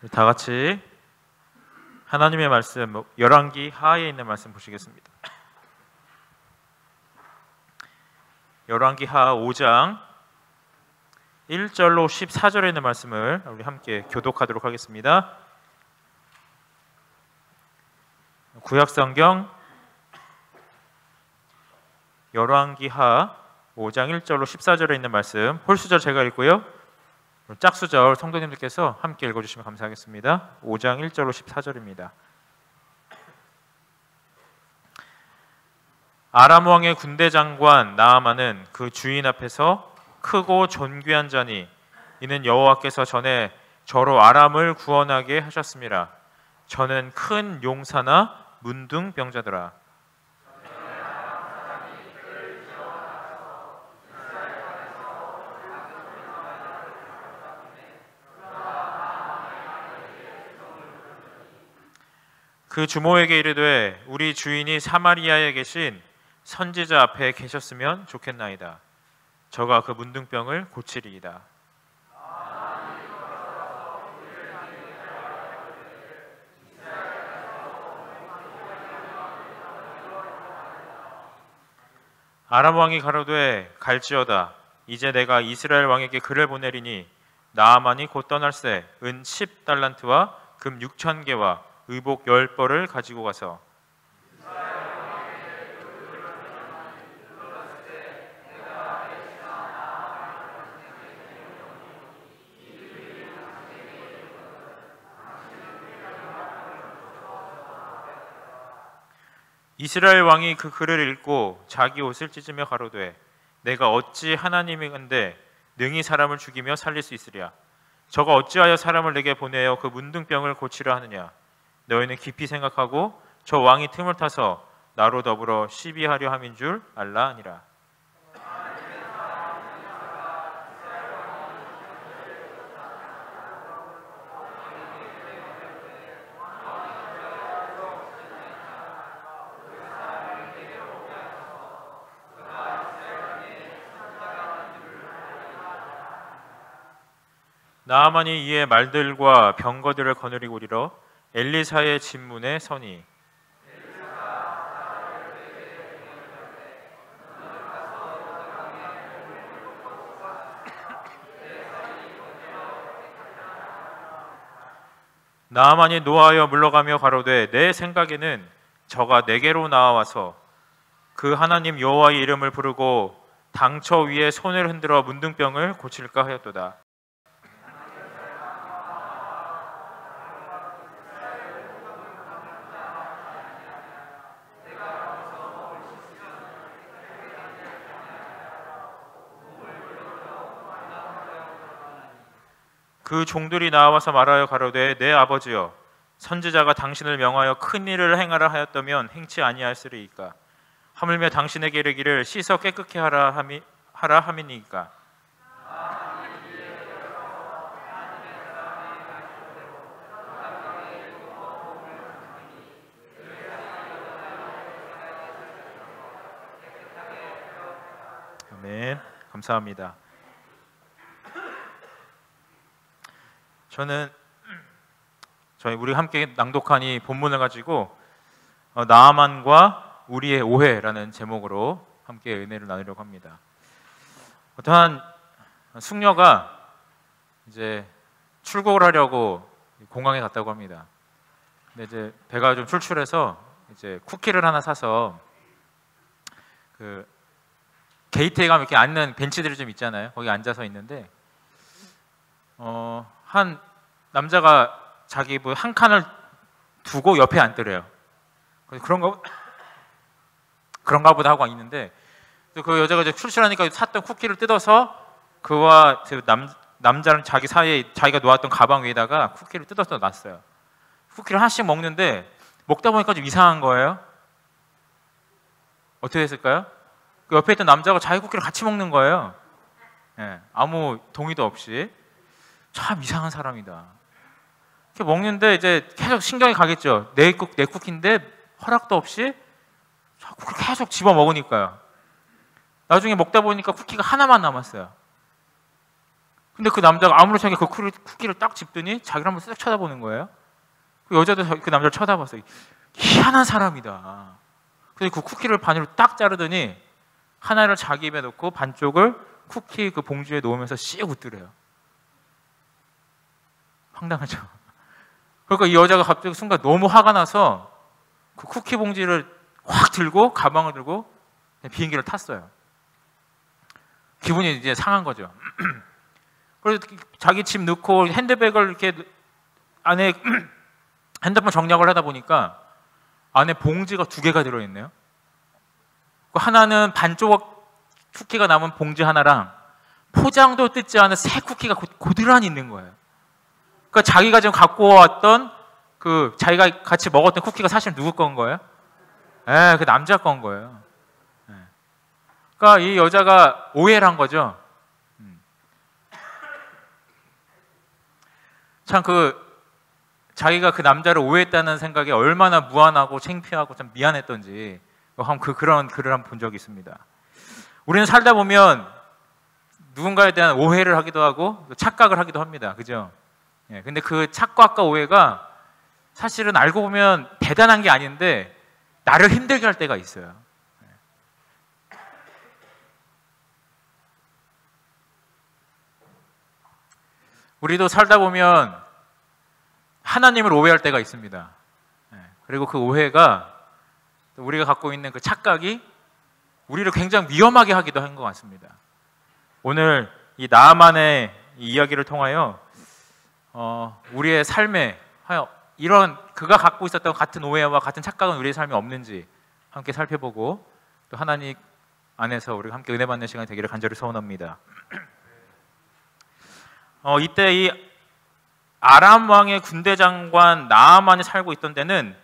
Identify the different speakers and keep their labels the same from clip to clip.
Speaker 1: 다 같이 하나님의 말씀 열왕기 하에 있는 말씀 보시겠습니다. 열왕기 하 5장 1절로 14절에 있는 말씀을 우리 함께 교독하도록 하겠습니다. 구약성경 열왕기 하 5장 1절로 14절에 있는 말씀, 홀수절 제가 읽고요, 짝수절 성도님들께서 함께 읽어주시면 감사하겠습니다. 5장 1절로 14절입니다. 아람 왕의 군대 장관 나아만은 그 주인 앞에서 크고 존귀한 자니 이는 여호와께서 전에 저로 아람을 구원하게 하셨습니다. 저는 큰 용사나 문둥병자더라. 그 주모에게 이르되 우리 주인이 사마리아에 계신 선지자 앞에 계셨으면 좋겠나이다. 저가 그 문둥병을 고치리이다. 아람 왕이 가로되 갈지어다. 이제 내가 이스라엘 왕에게 글을 보내리니 나아만이 곧 떠날새 은 10달란트와 금 6,000개와 의복 10벌을 가지고 가서 이스라엘 왕이 그 글을 읽고 자기 옷을 찢으며 가로되 내가 어찌 하나님이건대 능히 사람을 죽이며 살릴 수 있으랴. 저가 어찌하여 사람을 내게 보내어 그 문둥병을 고치려 하느냐. 너희는 깊이 생각하고 저 왕이 틈을 타서 나로 더불어 시비하려 함인 줄 알라 하니라. 나아만이 이에 말들과 병거들을 거느리고 이르러 엘리사의 집문에 서니 나아만이 노하여 물러가며 가로되 내 생각에는 저가 내게로 나와서 그 하나님 여호와의 이름을 부르고 당처 위에 손을 흔들어 문둥병을 고칠까 하였도다. 그 종들이 나와서 말하여 가로되 내 아버지여 선지자가 당신을 명하여 큰 일을 행하라 하였다면 행치 아니하였으리이까. 하물며 당신에게 이르기를 씻어 깨끗게 하라 함이니이까. 아멘. 감사합니다. 저는 우리 함께 낭독한 이 본문을 가지고 나아만과 우리의 오해라는 제목으로 함께 은혜를 나누려고 합니다. 어떠한 숙녀가 이제 출국을 하려고 공항에 갔다고 합니다. 근데 이제 배가 좀 출출해서 이제 쿠키를 하나 사서 그 게이트에 가면 이렇게 앉는 벤치들이 좀 있잖아요. 거기 앉아서 있는데 한 남자가 자기 뭐 한 칸을 두고 옆에 앉더래요. 그런가 보다 하고 있는데 그 여자가 이제 출출하니까 샀던 쿠키를 뜯어서 그와 남자는 자기 사이에 자기가 놓았던 가방 위에다가 쿠키를 뜯어서 놨어요. 쿠키를 하나씩 먹는데 먹다 보니까 좀 이상한 거예요. 어떻게 됐을까요? 그 옆에 있던 남자가 자기 쿠키를 같이 먹는 거예요. 네, 아무 동의도 없이. 참 이상한 사람이다. 이렇게 먹는데 이제 계속 신경이 가겠죠. 내 쿠키인데 허락도 없이 계속 집어 먹으니까요. 나중에 먹다 보니까 쿠키가 하나만 남았어요. 근데 그 남자가 아무렇지 않게 그 쿠키를 딱 집더니 자기를 한번 쓱 쳐다보는 거예요. 그 여자도 그 남자를 쳐다봤어요. 희한한 사람이다. 그래서 그 쿠키를 반으로 딱 자르더니 하나를 자기 입에 넣고 반쪽을 쿠키 그 봉지에 놓으면서 씩 웃더래요. 황당하죠. 그러니까 이 여자가 갑자기 순간 너무 화가 나서 그 쿠키 봉지를 확 들고 가방을 들고 비행기를 탔어요. 기분이 이제 상한 거죠. 그래서 자기 집 넣고 핸드백을 이렇게 안에 핸드폰 정리를 하다 보니까 안에 봉지가 2개가 들어있네요. 하나는 반쪽 쿠키가 남은 봉지 하나랑 포장도 뜯지 않은 새 쿠키가 고스란히 있는 거예요. 그러니까 자기가 지금 갖고 왔던 그 자기가 같이 먹었던 쿠키가 사실 누구 건 거예요? 그 남자 건 거예요. 그러니까 이 여자가 오해를 한 거죠. 참 자기가 그 남자를 오해했다는 생각이 얼마나 무안하고 창피하고 참 미안했던지 그런 글을 한번 본 적이 있습니다. 우리는 살다 보면 누군가에 대한 오해를 하기도 하고 착각을 하기도 합니다. 그죠? 근데 그 착각과 오해가 사실은 알고 보면 대단한 게 아닌데 나를 힘들게 할 때가 있어요. 우리도 살다 보면 하나님을 오해할 때가 있습니다. 그리고 그 오해가 우리가 갖고 있는 그 착각이 우리를 굉장히 위험하게 하기도 한 것 같습니다. 오늘 이 나아만의 이 이야기를 통하여 우리의 삶에 이런 그가 갖고 있었던 같은 오해와 같은 착각은 우리의 삶에 없는지 함께 살펴보고 또 하나님 안에서 우리가 함께 은혜 받는 시간이 되기를 간절히 소원합니다. 이때 이 아람 왕의 군대 장관 나아만이 살고 있던 데는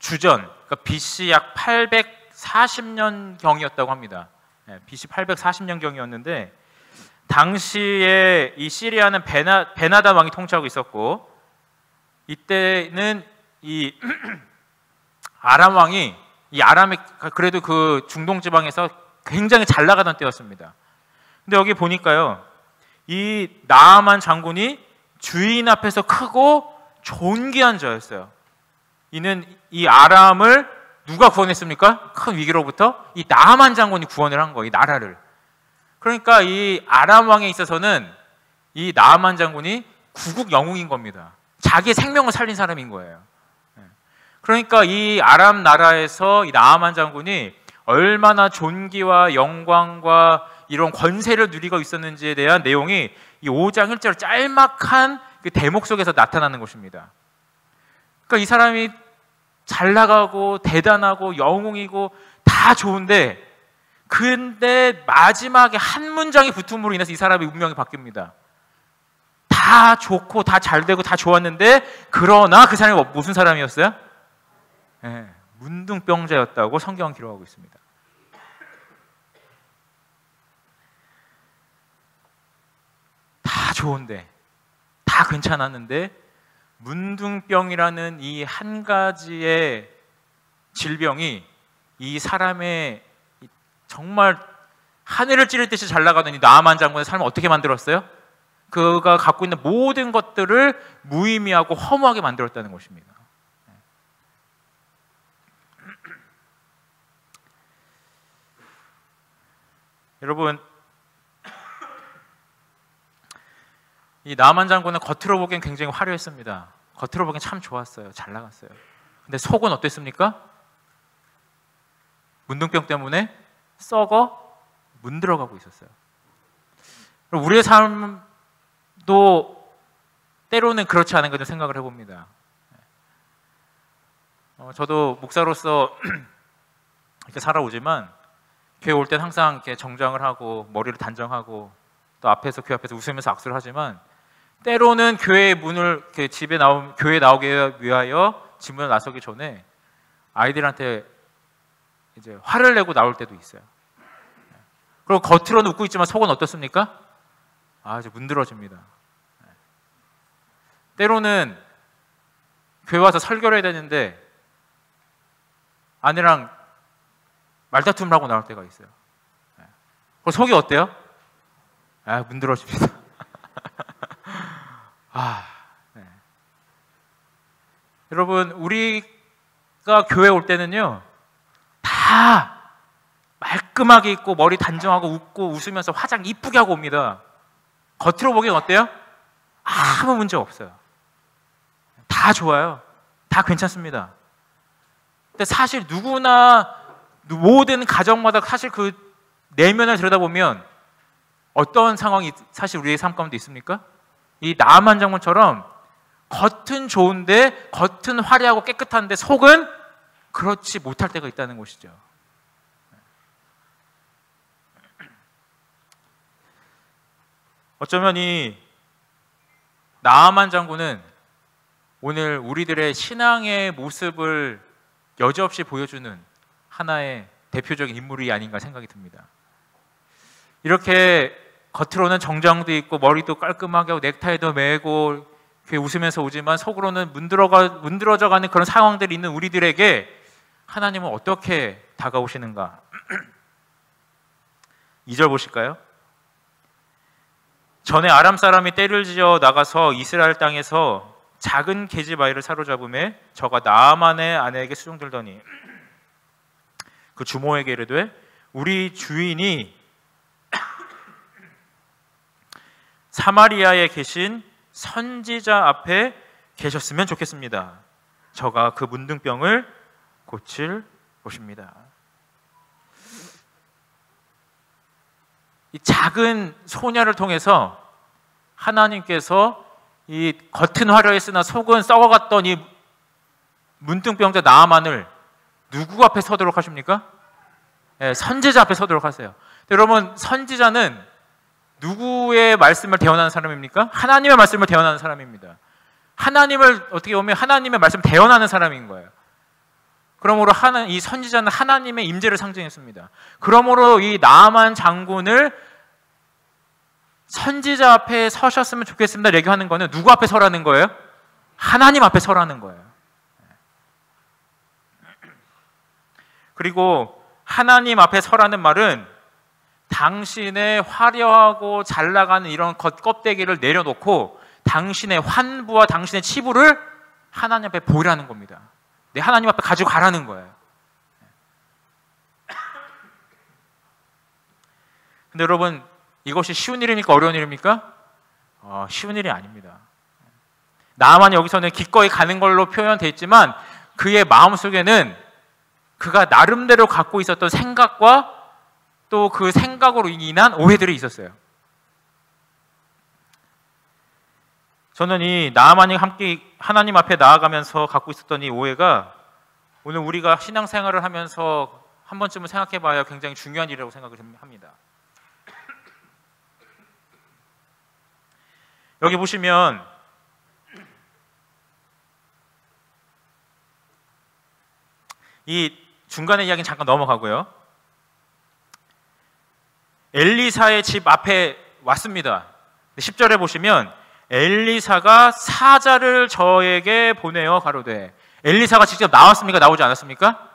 Speaker 1: 주전, 그러니까 BC 약 840년 경이었다고 합니다. BC 840년 경이었는데 당시에 이 시리아는 베나다 왕이 통치하고 있었고 이때는 이 아람 왕이 이 아람이 그래도 그 중동 지방에서 굉장히 잘 나가던 때였습니다. 근데 여기 보니까요, 이 나아만 장군이 주인 앞에서 크고 존귀한 자였어요. 이는 이 아람을 누가 구원했습니까? 큰 위기로부터 이 나아만 장군이 구원을 한 거예요. 이 나라를. 그러니까 이 아람 왕에 있어서는 이 나아만 장군이 구국 영웅인 겁니다. 자기의 생명을 살린 사람인 거예요. 그러니까 이 아람 나라에서 이 나아만 장군이 얼마나 존귀와 영광과 이런 권세를 누리고 있었는지에 대한 내용이 이 5장 1절 짤막한 그 대목 속에서 나타나는 것입니다. 그러니까 이 사람이 잘 나가고 대단하고 영웅이고 다 좋은데 근데 마지막에 한 문장이 붙음으로 인해서 이 사람의 운명이 바뀝니다. 다 좋고 다 잘 되고 다 좋았는데 그러나 그 사람이 무슨 사람이었어요? 문둥병자였다고 성경은 기록하고 있습니다. 다 좋은데 다 괜찮았는데 문둥병이라는 이 한 가지의 질병이 이 사람의 정말 하늘을 찌를 듯이 잘 나가던 이 나아만 장군의 삶을 어떻게 만들었어요? 그가 갖고 있는 모든 것들을 무의미하고 허무하게 만들었다는 것입니다. 여러분, 이 나아만 장군은 겉으로 보기엔 굉장히 화려했습니다. 겉으로 보기엔 참 좋았어요. 잘 나갔어요. 근데 속은 어땠습니까? 문둥병 때문에 썩어 문드러가고 있었어요. 우리의 삶도 때로는 그렇지 않은가 좀 생각을 해봅니다. 저도 목사로서 이렇게 살아오지만 교회 올 땐 항상 이렇게 정장을 하고 머리를 단정하고 또 교회 앞에서 웃으면서 악수를 하지만 때로는 교회의 문을 교회 나오기 위하여 집문을 나서기 전에 아이들한테 이제 화를 내고 나올 때도 있어요. 그리고 겉으로는 웃고 있지만 속은 어떻습니까? 이제 문드러집니다. 때로는 교회 와서 설교를 해야 되는데 아내랑 말다툼을 하고 나올 때가 있어요. 그럼 속이 어때요? 문드러집니다. 네. 여러분, 우리가 교회 올 때는요, 다 말끔하게 입고 머리 단정하고 웃고 웃으면서 화장 이쁘게 하고 옵니다. 겉으로 보기엔 어때요? 아무 문제 없어요. 다 좋아요. 다 괜찮습니다. 근데 사실 누구나 모든 가정마다 사실 그 내면을 들여다보면 어떤 상황이 사실 우리의 삶 가운데 있습니까? 이 나아만 장군처럼 겉은 좋은데, 겉은 화려하고 깨끗한데 속은 그렇지 못할 때가 있다는 것이죠. 어쩌면 이 나아만 장군은 오늘 우리들의 신앙의 모습을 여지없이 보여주는 하나의 대표적인 인물이 아닌가 생각이 듭니다. 이렇게 겉으로는 정장도 입고 머리도 깔끔하게 하고 넥타이도 매고 이렇게 웃으면서 오지만 속으로는 문드러져가는 그런 상황들이 있는 우리들에게 하나님은 어떻게 다가오시는가? 2절 보실까요? 전에 아람 사람이 떼를 지어 나가서 이스라엘 땅에서 작은 계집아이를 사로잡음에 저가 나아만의 아내에게 수종들더니 그 주모에게 이르되 우리 주인이 사마리아에 계신 선지자 앞에 계셨으면 좋겠습니다. 저가 그 문둥병을 고칠 것입니다. 이 작은 소녀를 통해서 하나님께서 이 겉은 화려했으나 속은 썩어갔던 이 문둥병자 나아만을 누구 앞에 서도록 하십니까? 네, 선지자 앞에 서도록 하세요. 여러분, 선지자는 누구의 말씀을 대언하는 사람입니까? 하나님의 말씀을 대언하는 사람입니다. 하나님을 어떻게 보면 하나님의 말씀을 대언하는 사람인 거예요. 그러므로 이 선지자는 하나님의 임재를 상징했습니다. 그러므로 이 나아만 장군을 선지자 앞에 서셨으면 좋겠습니다 얘기하는 거는 누구 앞에 서라는 거예요? 하나님 앞에 서라는 거예요. 그리고 하나님 앞에 서라는 말은 당신의 화려하고 잘 나가는 이런 겉껍데기를 내려놓고 당신의 환부와 당신의 치부를 하나님 앞에 보이라는 겁니다. 내 하나님 앞에 가지고 가라는 거예요. 근데 여러분, 이것이 쉬운 일입니까? 어려운 일입니까? 쉬운 일이 아닙니다. 나아만이 여기서는 기꺼이 가는 걸로 표현되어 있지만 그의 마음속에는 그가 나름대로 갖고 있었던 생각과 또 그 생각으로 인한 오해들이 있었어요. 저는 이 나아만이 함께 하나님 앞에 나아가면서 갖고 있었던 이 오해가 오늘 우리가 신앙생활을 하면서 한 번쯤은 생각해 봐야 굉장히 중요한 일이라고 생각을 합니다. 여기 보시면 이 중간의 이야기는 잠깐 넘어가고요. 엘리사의 집 앞에 왔습니다. 10절에 보시면 엘리사가 사자를 저에게 보내어 가로되, 엘리사가 직접 나왔습니까? 나오지 않았습니까?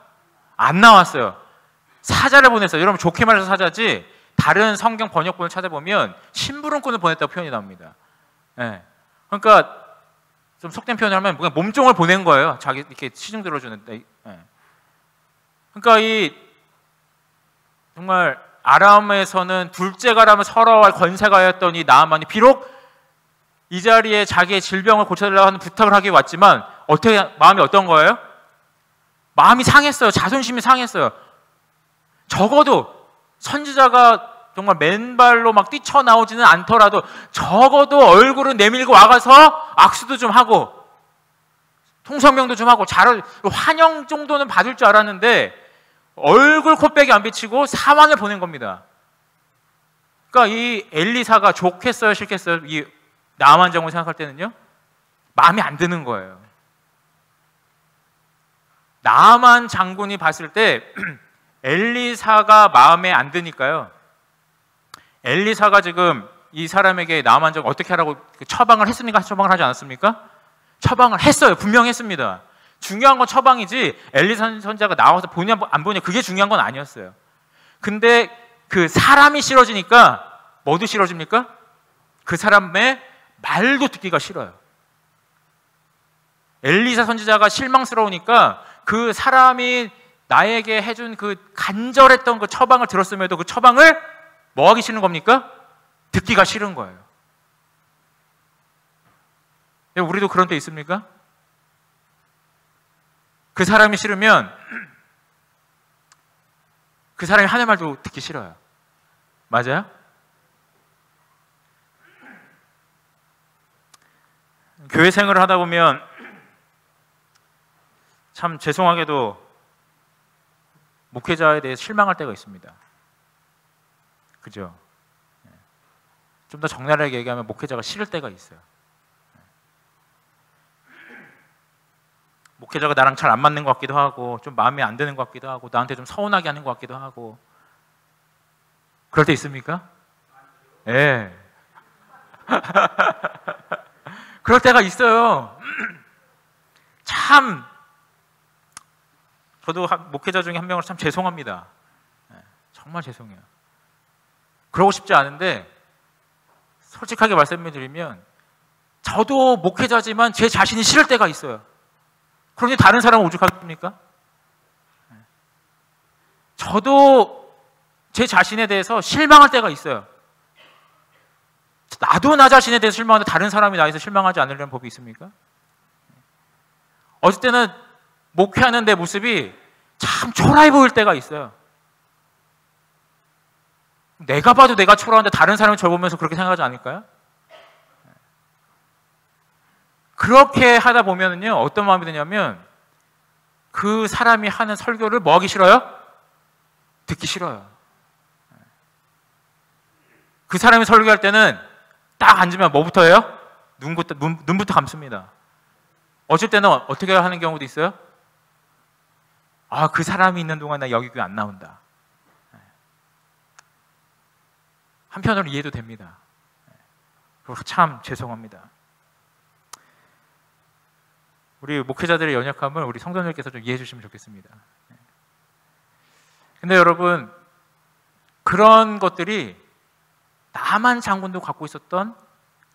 Speaker 1: 안 나왔어요. 사자를 보냈어요. 여러분, 좋게 말해서 사자지 다른 성경 번역본을 찾아보면 심부름꾼을 보냈다고 표현이 나옵니다. 네. 그러니까 좀 속된 표현을 하면 그냥 몸종을 보낸 거예요. 자기 이렇게 시중 들어주는. 네. 그러니까 이 정말 아람에서는 둘째가라면 서러워할 권세가였던 이 나아만이 비록 이 자리에 자기의 질병을 고쳐달라고 하는 부탁을 하기 왔지만 어떻게 마음이 어떤 거예요? 마음이 상했어요. 자존심이 상했어요. 적어도 선지자가 정말 맨발로 막 뛰쳐나오지는 않더라도 적어도 얼굴은 내밀고 와가서 악수도 좀 하고 통성명도 좀 하고 환영 정도는 받을 줄 알았는데 얼굴 코빼기 안 비치고 사환을 보낸 겁니다. 그러니까 이 엘리사가 좋겠어요, 싫겠어요? 이 나아만 장군 생각할 때는요, 마음이 안 드는 거예요. 나아만 장군이 봤을 때 엘리사가 마음에 안 드니까요, 엘리사가 지금 이 사람에게 나아만 장군 어떻게 하라고 처방을 했습니까? 처방을 하지 않았습니까? 처방을 했어요. 분명히 했습니다. 중요한 건 처방이지 엘리사 선지자가 나와서 보냐 안 보냐 그게 중요한 건 아니었어요. 근데 그 사람이 싫어지니까 뭐도 싫어집니까? 그 사람의 말도 듣기가 싫어요. 엘리사 선지자가 실망스러우니까 그 사람이 나에게 해준 그 간절했던 그 처방을 들었음에도 그 처방을 뭐 하기 싫은 겁니까? 듣기가 싫은 거예요. 우리도 그런 데 있습니까? 그 사람이 싫으면 그 사람이 하는 말도 듣기 싫어요. 맞아요? 교회 생활을 하다 보면 참 죄송하게도 목회자에 대해 실망할 때가 있습니다. 그죠? 좀 더 적나라하게 얘기하면 목회자가 싫을 때가 있어요. 목회자가 나랑 잘 안 맞는 것 같기도 하고 좀 마음에 안 드는 것 같기도 하고 나한테 좀 서운하게 하는 것 같기도 하고 그럴 때 있습니까? 예. 네. 그럴 때가 있어요. 참 저도 목회자 중에 한 명으로 참 죄송합니다. 정말 죄송해요. 그러고 싶지 않은데 솔직하게 말씀드리면 저도 목회자지만 제 자신이 싫을 때가 있어요. 그러니 다른 사람은 오죽하겠습니까? 저도 제 자신에 대해서 실망할 때가 있어요. 나도 나 자신에 대해서 실망하는데 다른 사람이 나에 대해서 실망하지 않으려는 법이 있습니까? 어쩔 때는 목회하는 내 모습이 참 초라해 보일 때가 있어요. 내가 봐도 내가 초라한데 다른 사람이 저를 보면서 그렇게 생각하지 않을까요? 그렇게 하다 보면은요, 어떤 마음이 드냐면 그 사람이 하는 설교를 뭐 하기 싫어요? 듣기 싫어요. 그 사람이 설교할 때는 딱 앉으면 뭐부터 해요? 눈부터 감습니다. 어쩔 때는 어떻게 하는 경우도 있어요? 아, 그 사람이 있는 동안 나 여기 교회 안 나온다. 한편으로 이해도 됩니다. 그래서 참 죄송합니다. 우리 목회자들의 연약함을 우리 성도님께서 좀 이해해 주시면 좋겠습니다. 근데 여러분, 그런 것들이 나만 장군도 갖고 있었던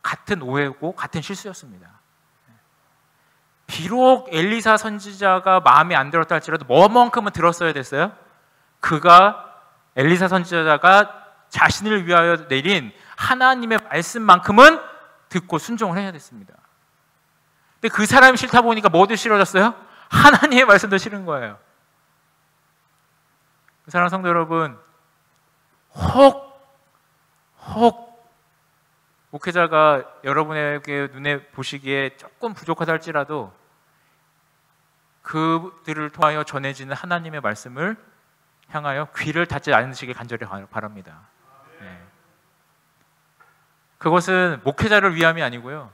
Speaker 1: 같은 오해고 같은 실수였습니다. 비록 엘리사 선지자가 마음에 안 들었다 할지라도 뭐만큼은 들었어야 됐어요? 엘리사 선지자가 자신을 위하여 내린 하나님의 말씀만큼은 듣고 순종을 해야 됐습니다. 근데 그 사람이 싫다 보니까 뭐도 싫어졌어요? 하나님의 말씀도 싫은 거예요. 사랑하는 성도 여러분, 혹 목회자가 여러분에게 눈에 보시기에 조금 부족하다 할지라도 그들을 통하여 전해지는 하나님의 말씀을 향하여 귀를 닫지 않으시길 간절히 바랍니다. 네. 그것은 목회자를 위함이 아니고요,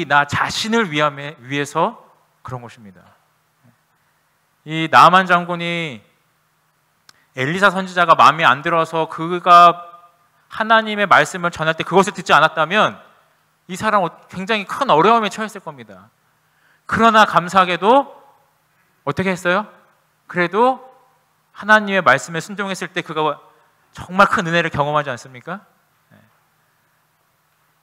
Speaker 1: 나 자신을 위해서 그런 것입니다. 이 나만 장군이 엘리사 선지자가 마음에 안 들어서 그가 하나님의 말씀을 전할 때 그것을 듣지 않았다면 이 사람은 굉장히 큰 어려움에 처했을 겁니다. 그러나 감사하게도 어떻게 했어요? 그래도 하나님의 말씀에 순종했을 때 그가 정말 큰 은혜를 경험하지 않습니까?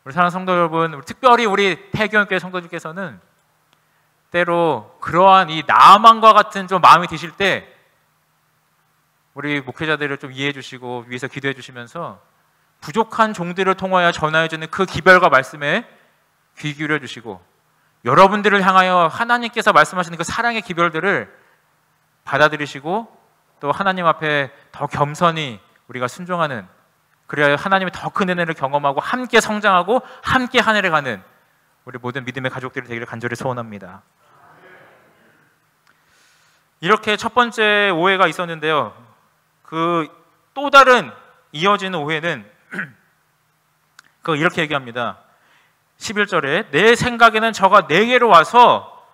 Speaker 1: 우리 사랑하는 성도 여러분, 특별히 우리 태교교회 성도님께서는 때로 그러한 이 나만과 같은 좀 마음이 드실 때 우리 목회자들을 좀 이해해 주시고 위해서 기도해 주시면서 부족한 종들을 통하여 전하여 주는 그 기별과 말씀에 귀 기울여 주시고 여러분들을 향하여 하나님께서 말씀하시는 그 사랑의 기별들을 받아들이시고 또 하나님 앞에 더 겸손히 우리가 순종하는, 그래야 하나님의 더 큰 은혜를 경험하고 함께 성장하고 함께 하늘에 가는 우리 모든 믿음의 가족들이 되기를 간절히 소원합니다. 이렇게 첫 번째 오해가 있었는데요, 그 또 다른 이어지는 오해는 이렇게 얘기합니다. 11절에 내 생각에는 저가 내게로 와서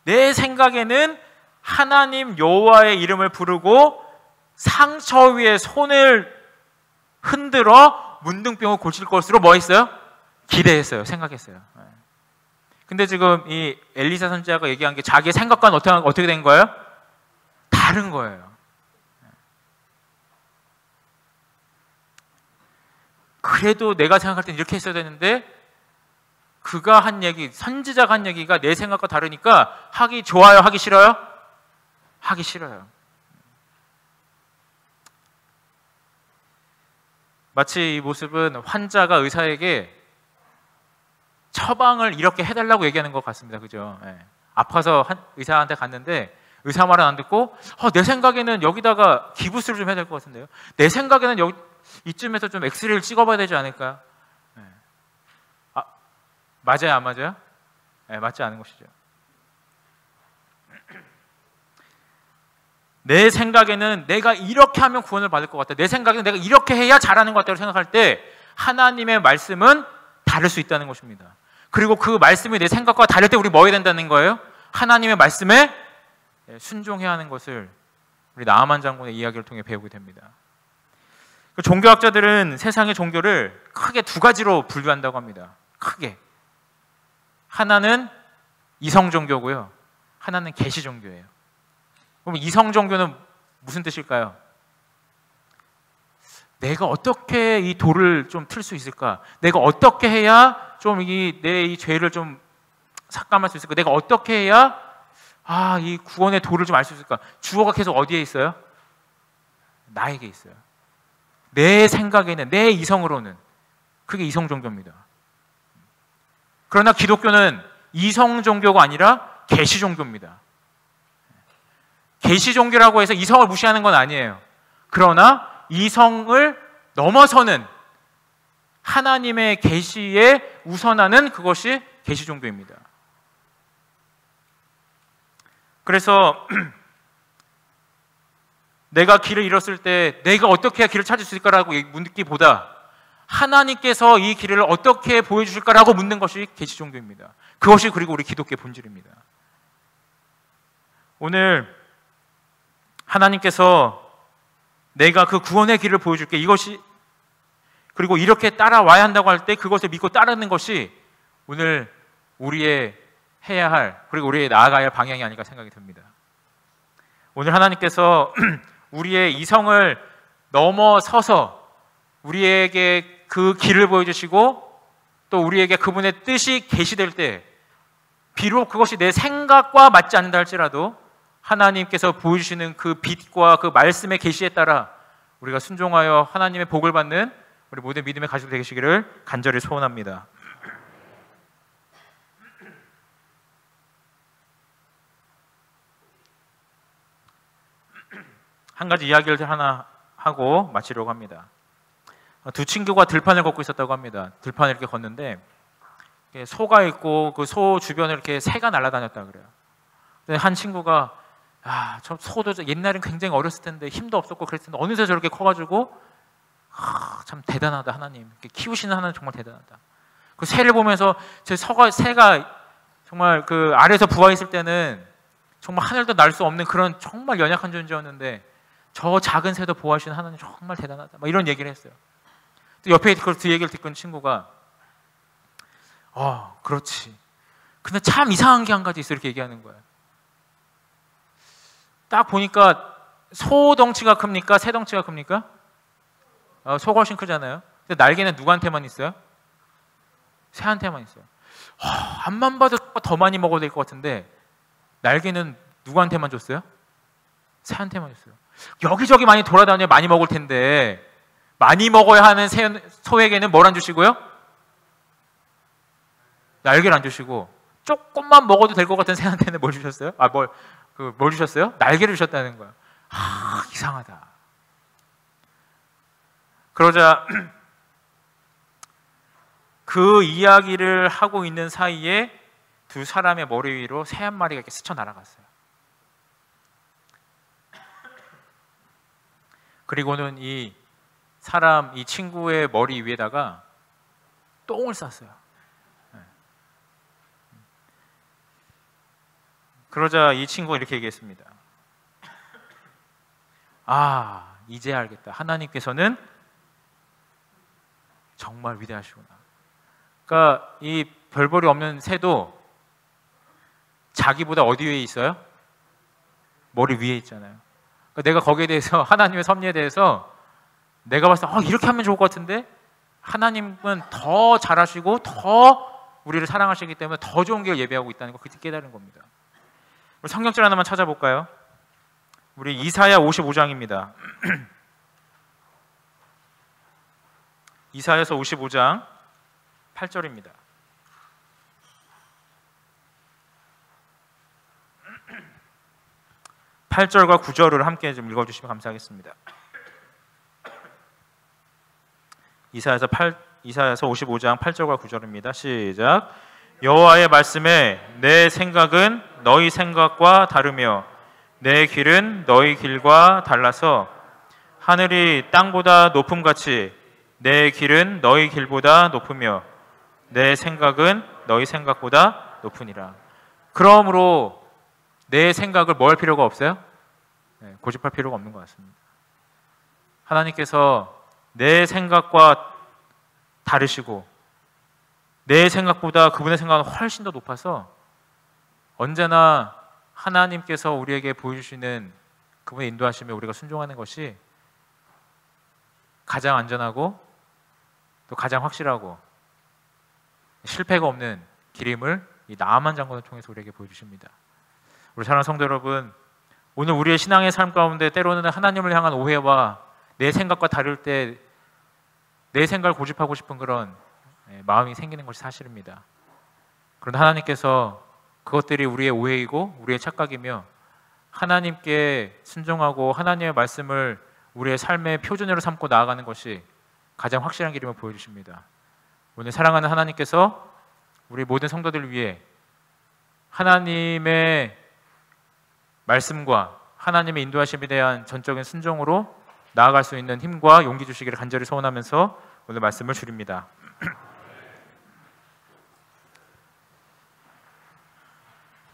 Speaker 1: 내 생각에는 하나님 여호와의 이름을 부르고 상처 위에 손을 흔들어 문둥병을 고칠 것으로 뭐 했어요? 기대했어요. 생각했어요. 근데 지금 이 엘리사 선지자가 얘기한 게 자기의 생각과는 어떻게 된 거예요? 다른 거예요. 그래도 내가 생각할 땐 이렇게 했어야 되는데 그가 한 얘기, 선지자가 한 얘기가 내 생각과 다르니까 하기 좋아요, 하기 싫어요? 하기 싫어요. 마치 이 모습은 환자가 의사에게 처방을 이렇게 해달라고 얘기하는 것 같습니다. 그죠? 네. 아파서 의사한테 갔는데 의사 말은 안 듣고 내 생각에는 여기다가 기부스를 좀 해야 될 것 같은데요. 내 생각에는 여기 이쯤에서 좀 엑스레이를 찍어봐야 되지 않을까? 네. 맞아요, 안 맞아요? 네, 맞지 않은 것이죠. 내 생각에는 내가 이렇게 하면 구원을 받을 것 같다. 내 생각에는 내가 이렇게 해야 잘하는 것 같다고 생각할 때 하나님의 말씀은 다를 수 있다는 것입니다. 그리고 그 말씀이 내 생각과 다를 때 우리 뭐 해야 된다는 거예요? 하나님의 말씀에 순종해야 하는 것을 우리 나아만 장군의 이야기를 통해 배우게 됩니다. 종교학자들은 세상의 종교를 크게 두 가지로 분류한다고 합니다. 크게. 하나는 이성 종교고요. 하나는 계시 종교예요. 그럼 이성 종교는 무슨 뜻일까요? 내가 어떻게 이 돌을 좀 틀 수 있을까? 내가 어떻게 해야 좀 내 이 죄를 좀 삭감할 수 있을까? 내가 어떻게 해야 이 구원의 도를 좀 알 수 있을까? 주어가 계속 어디에 있어요? 나에게 있어요. 내 생각에는, 내 이성으로는. 그게 이성 종교입니다. 그러나 기독교는 이성 종교가 아니라 계시 종교입니다. 계시 종교라고 해서 이성을 무시하는 건 아니에요. 그러나 이성을 넘어서는 하나님의 계시에 우선하는 그것이 계시 종교입니다. 그래서 내가 길을 잃었을 때 내가 어떻게 해야 길을 찾을 수 있을까라고 묻기보다 하나님께서 이 길을 어떻게 보여주실까라고 묻는 것이 계시 종교입니다. 그것이 그리고 우리 기독교의 본질입니다. 오늘 하나님께서 내가 그 구원의 길을 보여줄게, 이것이, 그리고 이렇게 따라와야 한다고 할 때 그것을 믿고 따르는 것이 오늘 우리의 해야 할, 그리고 우리의 나아가야 할 방향이 아닐까 생각이 듭니다. 오늘 하나님께서 우리의 이성을 넘어서서 우리에게 그 길을 보여주시고 또 우리에게 그분의 뜻이 계시될 때, 비록 그것이 내 생각과 맞지 않는다 할지라도 하나님께서 보여주시는 그 빛과 그 말씀의 계시에 따라 우리가 순종하여 하나님의 복을 받는 우리 모든 믿음의 가족 되시기를 간절히 소원합니다. 한 가지 이야기를 하나 하고 마치려고 합니다. 두 친구가 들판을 걷고 있었다고 합니다. 들판을 이렇게 걷는데 소가 있고 그 소 주변을 이렇게 새가 날아다녔다 그래요. 한 친구가 저 소도 옛날엔 굉장히 어렸을 텐데 힘도 없었고 그랬을 텐데 어느새 저렇게 커가지고 참 대단하다 하나님. 이렇게 키우시는 하나님 정말 대단하다. 그 새를 보면서 새가 정말 그 아래에서 부화했을 때는 정말 하늘도 날 수 없는 그런 정말 연약한 존재였는데 저 작은 새도 보호하시는 하나님 정말 대단하다. 막 이런 얘기를 했어요. 또 옆에 그 얘기를 듣고 친구가 그렇지. 근데 참 이상한 게 한 가지 있어 이렇게 얘기하는 거예요. 딱 보니까 소 덩치가 큽니까? 새 덩치가 큽니까? 소가 훨씬 크잖아요. 근데 날개는 누구한테만 있어요? 새한테만 있어요. 앞만 봐도 더 많이 먹어도 될 것 같은데 날개는 누구한테만 줬어요? 새한테만 줬어요. 여기저기 많이 돌아다녀 많이 먹을 텐데 많이 먹어야 하는 소에게는 뭘 안 주시고요? 날개를 안 주시고 조금만 먹어도 될 것 같은 새한테는 뭘 주셨어요? 뭘 주셨어요? 날개를 주셨다는 거예요. 이상하다. 그러자 그 이야기를 하고 있는 사이에 두 사람의 머리 위로 새 한 마리가 이렇게 스쳐 날아갔어요. 그리고는 이 친구의 머리 위에다가 똥을 쌌어요. 그러자 이 친구가 이렇게 얘기했습니다. 이제 알겠다. 하나님께서는 정말 위대하시구나. 그러니까 이 별볼이 없는 새도 자기보다 어디 위에 있어요? 머리 위에 있잖아요. 그러니까 내가 거기에 대해서 하나님의 섭리에 대해서 내가 봤을 때 이렇게 하면 좋을 것 같은데 하나님은 더 잘하시고 더 우리를 사랑하시기 때문에 더 좋은 길 예배하고 있다는 거 그때 깨달은 겁니다. 우리 성경절 하나만 찾아볼까요? 우리 이사야 55장입니다. 이사야서 55장 8절입니다. (8절과) (9절을) 함께 좀 읽어주시면 감사하겠습니다. 이사야서 55장 8절과 9절입니다. 시작. 여호와의 말씀에 내 생각은 너희 생각과 다르며 내 길은 너희 길과 달라서 하늘이 땅보다 높음같이 내 길은 너희 길보다 높으며 내 생각은 너희 생각보다 높으니라. 그러므로 내 생각을 뭐 할 필요가 없어요? 고집할 필요가 없는 것 같습니다. 하나님께서 내 생각과 다르시고 내 생각보다 그분의 생각은 훨씬 더 높아서 언제나 하나님께서 우리에게 보여주시는 그분의 인도하심에 우리가 순종하는 것이 가장 안전하고 또 가장 확실하고 실패가 없는 길임을 이 나아만 장관을 통해서 우리에게 보여주십니다. 우리 사랑하는 성도 여러분, 오늘 우리의 신앙의 삶 가운데 때로는 하나님을 향한 오해와 내 생각과 다를 때 내 생각을 고집하고 싶은 그런 마음이 생기는 것이 사실입니다. 그런데 하나님께서 그것들이 우리의 오해이고 우리의 착각이며 하나님께 순종하고 하나님의 말씀을 우리의 삶의 표준으로 삼고 나아가는 것이 가장 확실한 길임을 보여주십니다. 오늘 사랑하는 하나님께서 우리 모든 성도들을 위해 하나님의 말씀과 하나님의 인도하심에 대한 전적인 순종으로 나아갈 수 있는 힘과 용기 주시기를 간절히 소원하면서 오늘 말씀을 줄입니다.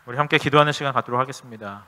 Speaker 1: 우리 함께 기도하는 시간 갖도록 하겠습니다.